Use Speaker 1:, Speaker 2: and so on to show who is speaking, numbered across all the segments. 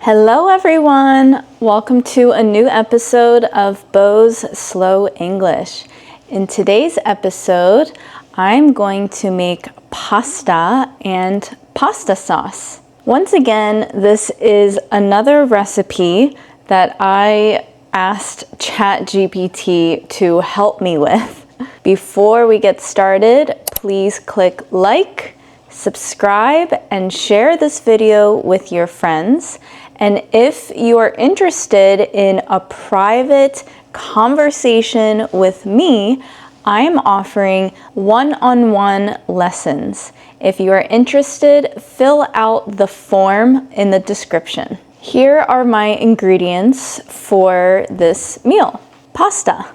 Speaker 1: Hello everyone! Welcome to a new episode of Bo's Slow English. In today's episode, I'm going to make pasta and pasta sauce. Once again, this is another recipe that I asked ChatGPT to help me with. Before we get started, please click like, subscribe, and share this video with your friends. And if you are interested in a private conversation with me, I am offering one-on-one lessons. If you are interested, fill out the form in the description. Here are my ingredients for this meal. Pasta.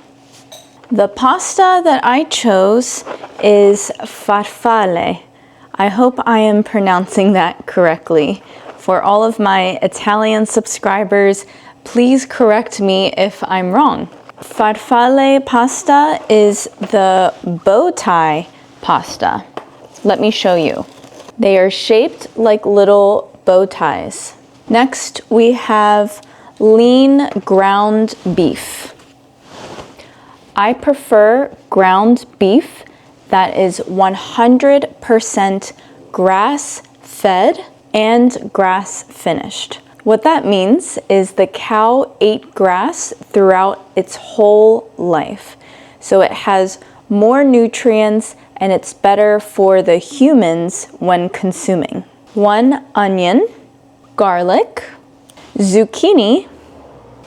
Speaker 1: The pasta that I chose is farfalle. I hope I am pronouncing that correctly. For all of my Italian subscribers, please correct me if I'm wrong. Farfalle pasta is the bow tie pasta. Let me show you. They are shaped like little bow ties. Next, we have lean ground beef. I prefer ground beef that is 100% grass-fed and grass finished. What that means is the cow ate grass throughout its whole life. So it has more nutrients and it's better for the humans when consuming. 1 onion, garlic, zucchini,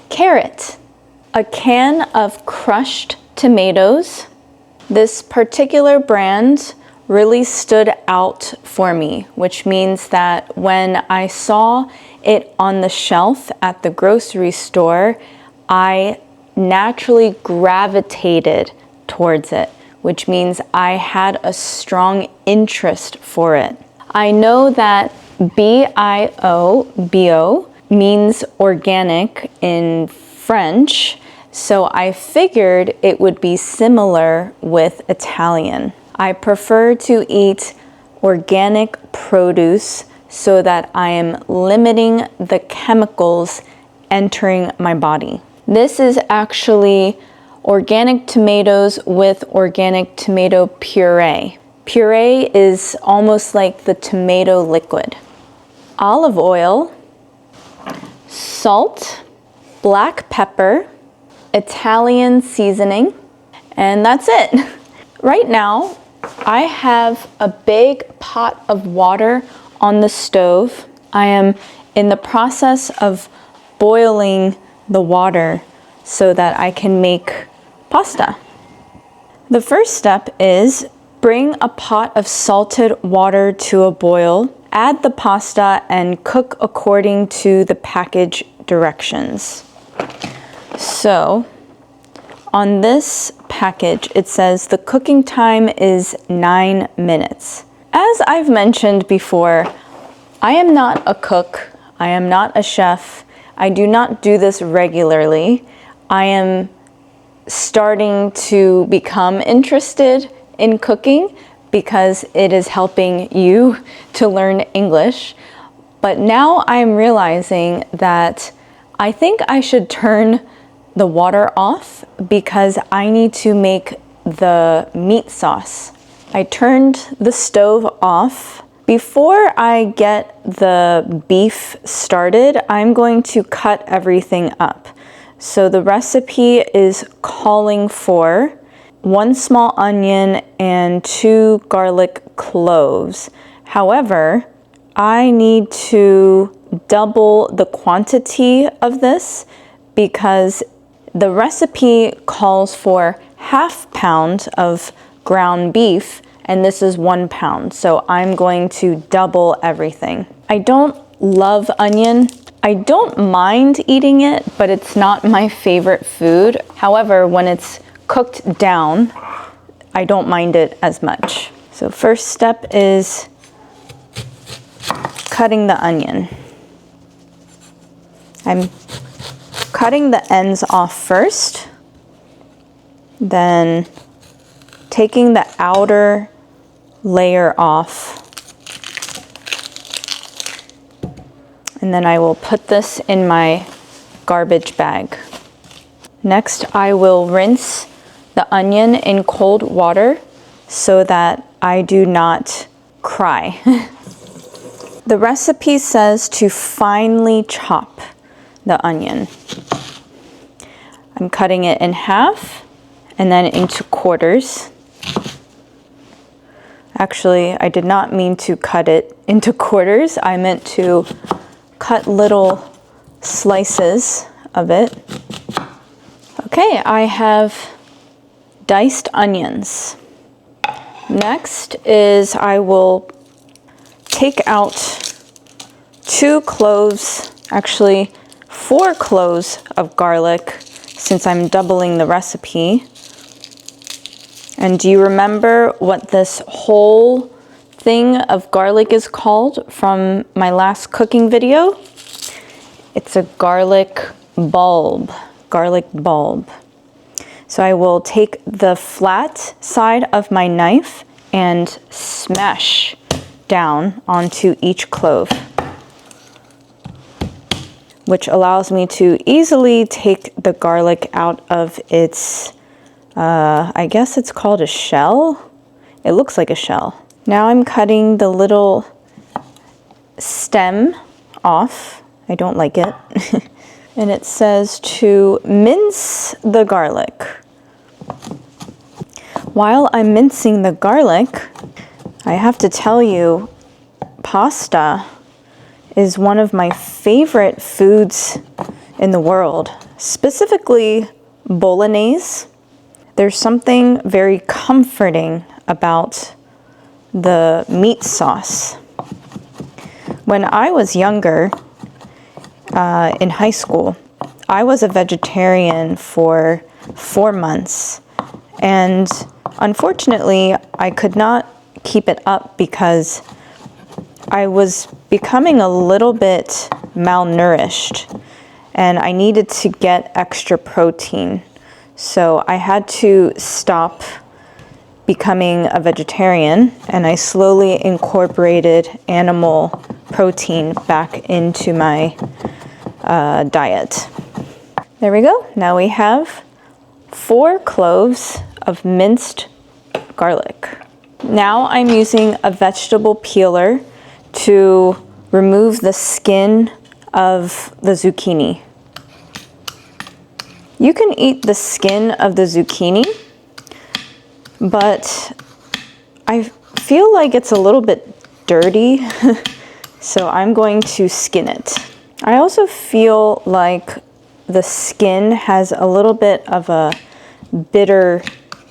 Speaker 1: carrot, a can of crushed tomatoes. This particular brand really stood out for me, which means that when I saw it on the shelf at the grocery store, I naturally gravitated towards it, which means I had a strong interest for it. I know that bio means organic in French, so I figured it would be similar with Italian. I prefer to eat organic produce so that I am limiting the chemicals entering my body. This is actually organic tomatoes with organic tomato puree. Puree is almost like the tomato liquid. Olive oil, salt, black pepper, Italian seasoning, and that's it. Right now, I have a big pot of water on the stove. I am in the process of boiling the water so that I can make pasta. The first step is bring a pot of salted water to a boil, add the pasta, and cook according to the package directions. So, on this package, it says the cooking time is 9 minutes. As I've mentioned before, I am not a cook. I am not a chef. I do not do this regularly. I am starting to become interested in cooking because it is helping you to learn English. But now I'm realizing that I think I should turn the water off because I need to make the meat sauce. I turned the stove off. Before I get the beef started, I'm going to cut everything up. So the recipe is calling for 1 small onion and 2 garlic cloves. However, I need to double the quantity of this because the recipe calls for ½ pound of ground beef, and this is 1 pound. So I'm going to double everything. I don't love onion. I don't mind eating it, but it's not my favorite food. However, when it's cooked down, I don't mind it as much. So first step is cutting the onion. I'm cutting the ends off first, then taking the outer layer off And then I will put this in my garbage bag. Next, I will rinse the onion in cold water so that I do not cry. The recipe says to finely chop the onion. I'm cutting it in half and then into quarters. Actually, I did not mean to cut it into quarters. I meant to cut little slices of it. Okay, I have diced onions. Next is I will take out 2 cloves, actually 4 cloves of garlic since I'm doubling the recipe. And do you remember what this whole thing of garlic is called from my last cooking video? It's a garlic bulb. So I will take the flat side of my knife and smash down onto each clove, which allows me to easily take the garlic out of its, I guess it's called a shell. It looks like a shell. Now I'm cutting the little stem off. I don't like it. And it says to mince the garlic. While I'm mincing the garlic, I have to tell you, pasta is one of my favorite foods in the world, specifically bolognese. There's something very comforting about the meat sauce. When I was younger, in high school, I was a vegetarian for 4 months, and unfortunately I could not keep it up because I was becoming a little bit malnourished and I needed to get extra protein. So I had to stop becoming a vegetarian, and I slowly incorporated animal protein back into my diet. There we go. Now we have 4 cloves of minced garlic. Now I'm using a vegetable peeler to remove the skin of the zucchini. You can eat the skin of the zucchini, but I feel like it's a little bit dirty, so I'm going to skin it. I also feel like the skin has a little bit of a bitter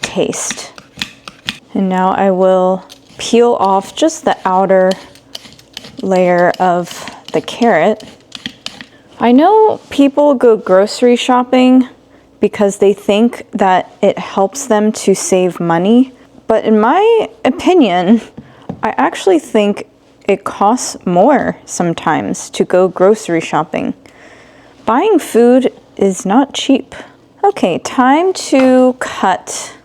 Speaker 1: taste. And now I will peel off just the outer layer of the carrot. I know people go grocery shopping because they think that it helps them to save money, but in my opinion, I actually think it costs more sometimes to go grocery shopping. Buying food is not cheap. Okay, time to cut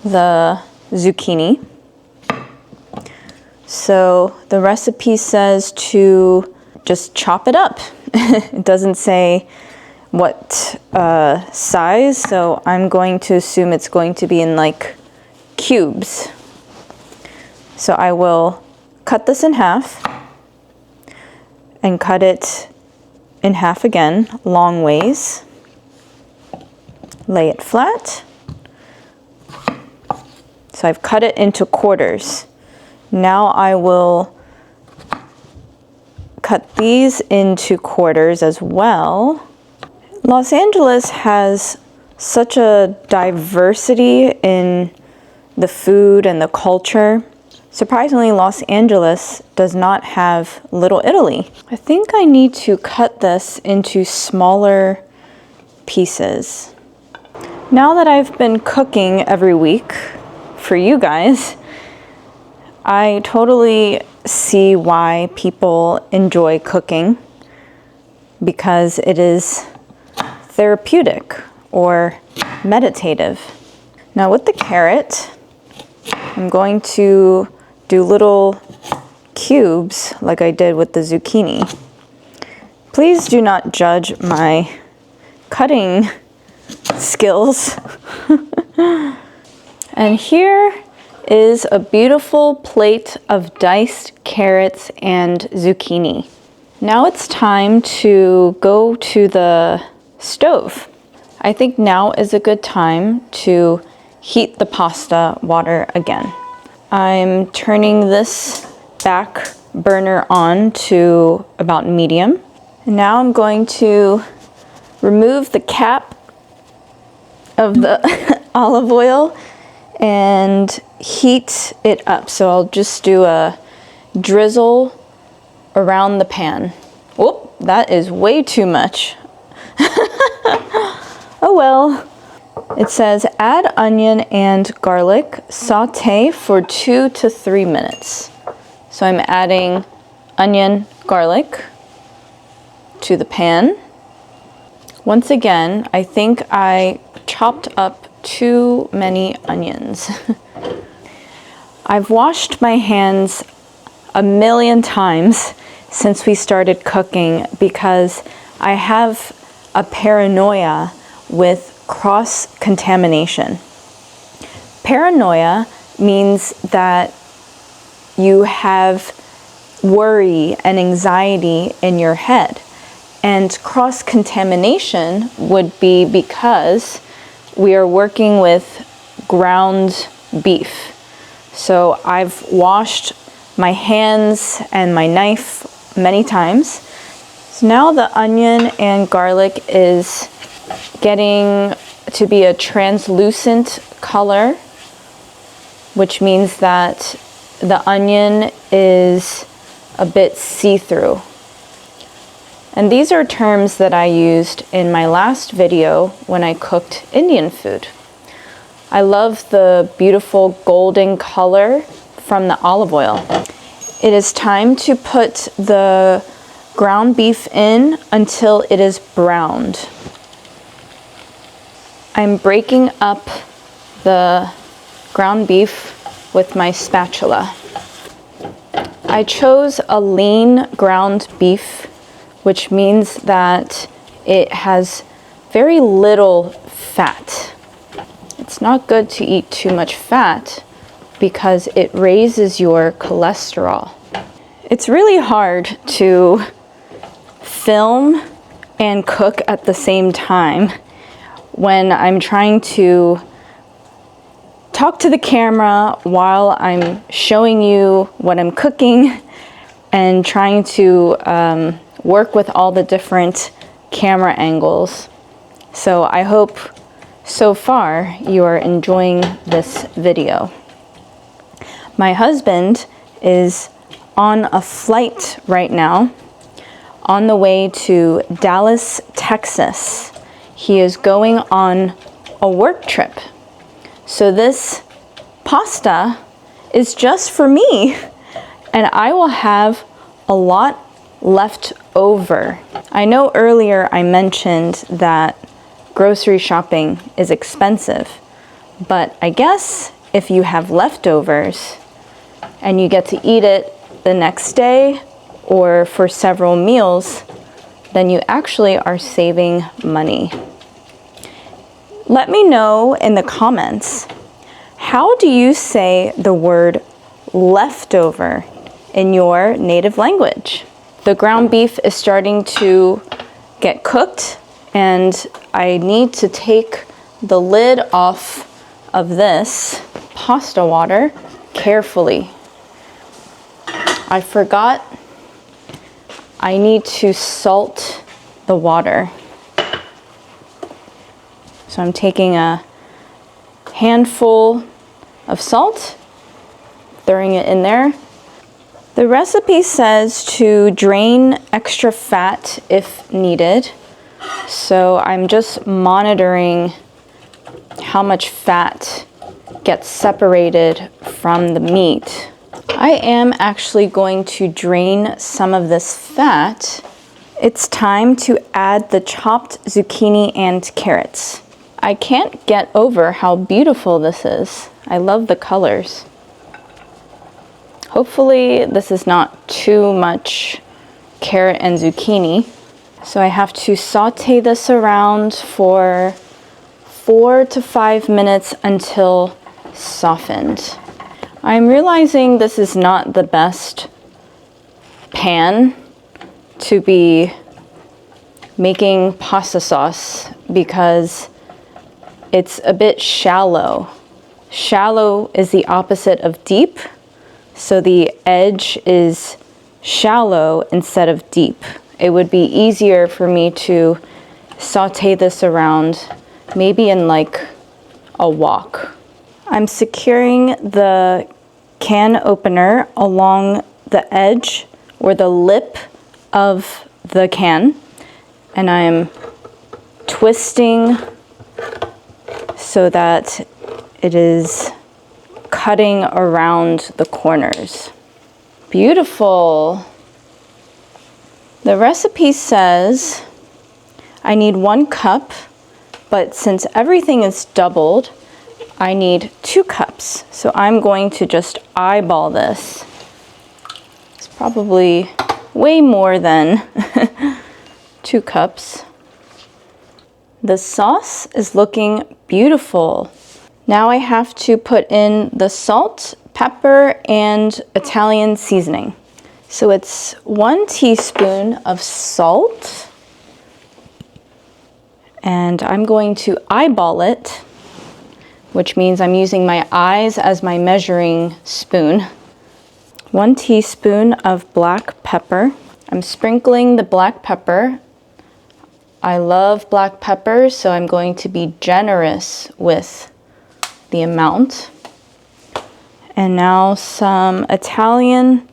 Speaker 1: the zucchini. So the recipe says to just chop it up. It doesn't say what size, so I'm going to assume it's going to be in like cubes. So I will cut this in half and cut it in half again, long ways. Lay it flat. So I've cut it into quarters. Now I will cut these into quarters as well. Los Angeles has such a diversity in the food and the culture. Surprisingly, Los Angeles does not have Little Italy. I think I need to cut this into smaller pieces. Now that I've been cooking every week for you guys, I totally see why people enjoy cooking, because it is therapeutic or meditative. Now with the carrot, I'm going to do little cubes like I did with the zucchini. Please do not judge my cutting skills. And here is a beautiful plate of diced carrots and zucchini. Now it's time to go to the stove. I think now is a good time to heat the pasta water again. I'm turning this back burner on to about medium. And now I'm going to remove the cap of the olive oil and heat it up. So I'll just do a drizzle around the pan. Whoop, that is way too much. Oh well. It says add onion and garlic, saute for 2 to 3 minutes. So I'm adding onion, garlic to the pan. Once again, I think I chopped up too many onions. I've washed my hands a million times since we started cooking because I have a paranoia with cross-contamination. Paranoia means that you have worry and anxiety in your head. And cross-contamination would be because we are working with ground beef. So I've washed my hands and my knife many times. So now the onion and garlic is getting to be a translucent color, which means that the onion is a bit see-through. And these are terms that I used in my last video when I cooked Indian food. I love the beautiful golden color from the olive oil. It is time to put the ground beef in until it is browned. I'm breaking up the ground beef with my spatula. I chose a lean ground beef, which means that it has very little fat. It's not good to eat too much fat because it raises your cholesterol. It's really hard to film and cook at the same time when I'm trying to talk to the camera while I'm showing you what I'm cooking and trying to work with all the different camera angles. So I hope so far you are enjoying this video. My husband is on a flight right now on the way to Dallas, Texas. He is going on a work trip. So this pasta is just for me, and I will have a lot left over. I know earlier I mentioned that grocery shopping is expensive, but I guess if you have leftovers and you get to eat it the next day or for several meals, then you actually are saving money. Let me know in the comments, how do you say the word leftover in your native language? The ground beef is starting to get cooked, and I need to take the lid off of this pasta water carefully. I forgot I need to salt the water. So I'm taking a handful of salt, throwing it in there. The recipe says to drain extra fat if needed. So I'm just monitoring how much fat gets separated from the meat. I am actually going to drain some of this fat. It's time to add the chopped zucchini and carrots. I can't get over how beautiful this is. I love the colors. Hopefully this is not too much carrot and zucchini. So I have to saute this around for 4 to 5 minutes until softened. I'm realizing this is not the best pan to be making pasta sauce because it's a bit shallow. Shallow is the opposite of deep, so the edge is shallow instead of deep. It would be easier for me to saute this around, maybe in like a wok. I'm securing the can opener along the edge or the lip of the can, and I'm twisting so that it is cutting around the corners. Beautiful. The recipe says I need 1 cup, but since everything is doubled, I need 2 cups. So I'm going to just eyeball this. It's probably way more than 2 cups. The sauce is looking beautiful. Now I have to put in the salt, pepper, and Italian seasoning. So it's 1 teaspoon of salt, and I'm going to eyeball it, which means I'm using my eyes as my measuring spoon. 1 teaspoon of black pepper. I'm sprinkling the black pepper. I love black pepper, so I'm going to be generous with the amount. And now some Italian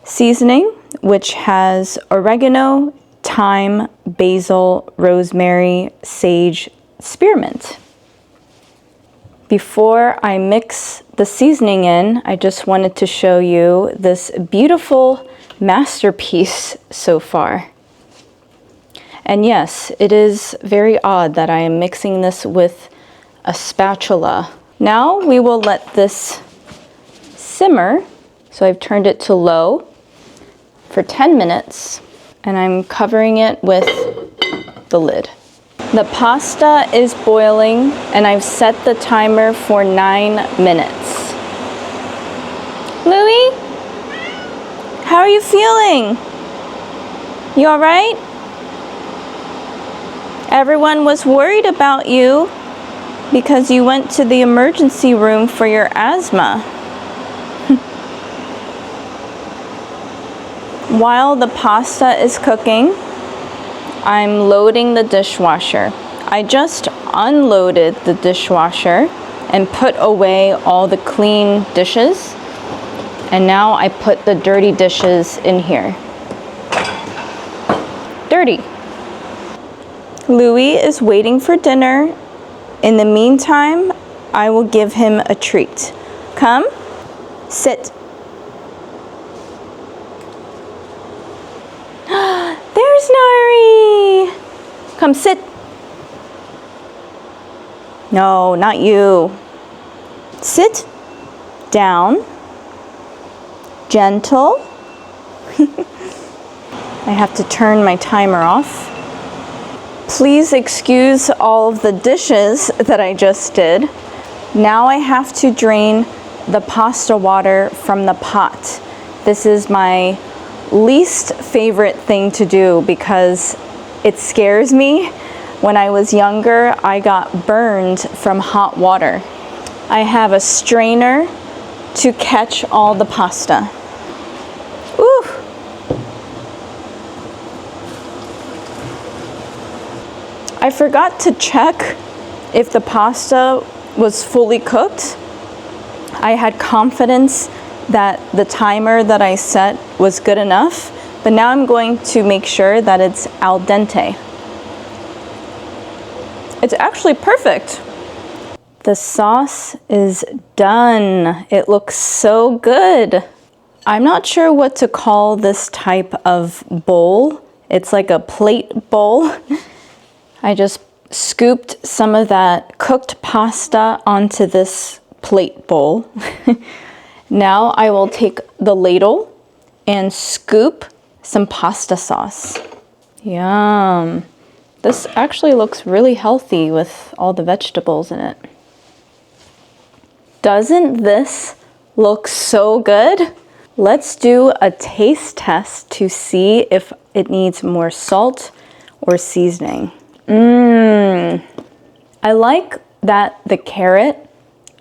Speaker 1: seasoning, which has oregano, thyme, basil, rosemary, sage, spearmint. Before I mix the seasoning in, I just wanted to show you this beautiful masterpiece so far. And yes, it is very odd that I am mixing this with a spatula. Now we will let this simmer. So I've turned it to low for 10 minutes, and I'm covering it with the lid. The pasta is boiling, and I've set the timer for 9 minutes. Louie, how are you feeling? You all right? Everyone was worried about you because you went to the emergency room for your asthma. While the pasta is cooking, I'm loading the dishwasher. I just unloaded the dishwasher and put away all the clean dishes. And now I put the dirty dishes in here. Dirty. Louis is waiting for dinner. In the meantime, I will give him a treat. Come, sit. There's Nari! Come sit. No, not you. Sit down. Gentle. I have to turn my timer off. Please excuse all of the dishes that I just did. Now I have to drain the pasta water from the pot. This is my least favorite thing to do because it scares me. When I was younger, I got burned from hot water. I have a strainer to catch all the pasta. Ooh. I forgot to check if the pasta was fully cooked. I had confidence that the timer that I set was good enough, but now I'm going to make sure that it's al dente. It's actually perfect. The sauce is done. It looks so good. I'm not sure what to call this type of bowl. It's like a plate bowl. I just scooped some of that cooked pasta onto this plate bowl. Now I will take the ladle and scoop some pasta sauce. Yum. This actually looks really healthy with all the vegetables in it. Doesn't this look so good? Let's do a taste test to see if it needs more salt or seasoning. I like that the carrot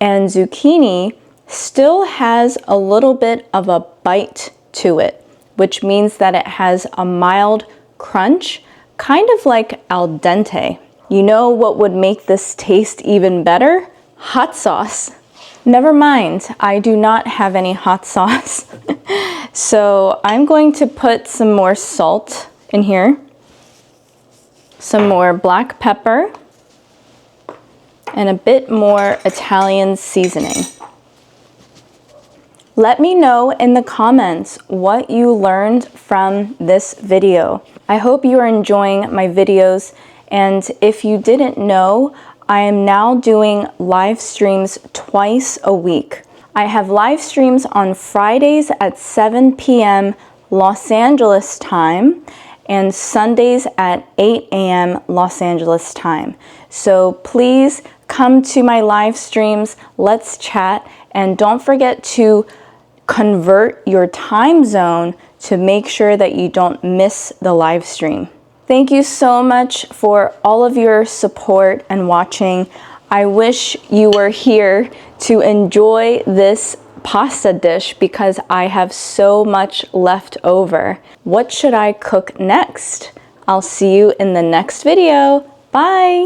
Speaker 1: and zucchini still has a little bit of a bite to it, which means that it has a mild crunch, kind of like al dente. You know what would make this taste even better? Hot sauce. Never mind, I do not have any hot sauce. So I'm going to put some more salt in here, some more black pepper, and a bit more Italian seasoning. Let me know in the comments what you learned from this video. I hope you are enjoying my videos, and if you didn't know, I am now doing live streams twice a week. I have live streams on Fridays at 7 p.m. Los Angeles time and Sundays at 8 a.m. Los Angeles time. So please come to my live streams, let's chat, and don't forget to convert your time zone to make sure that you don't miss the live stream. Thank you so much for all of your support and watching. I wish you were here to enjoy this pasta dish because I have so much left over. What should I cook next? I'll see you in the next video. Bye!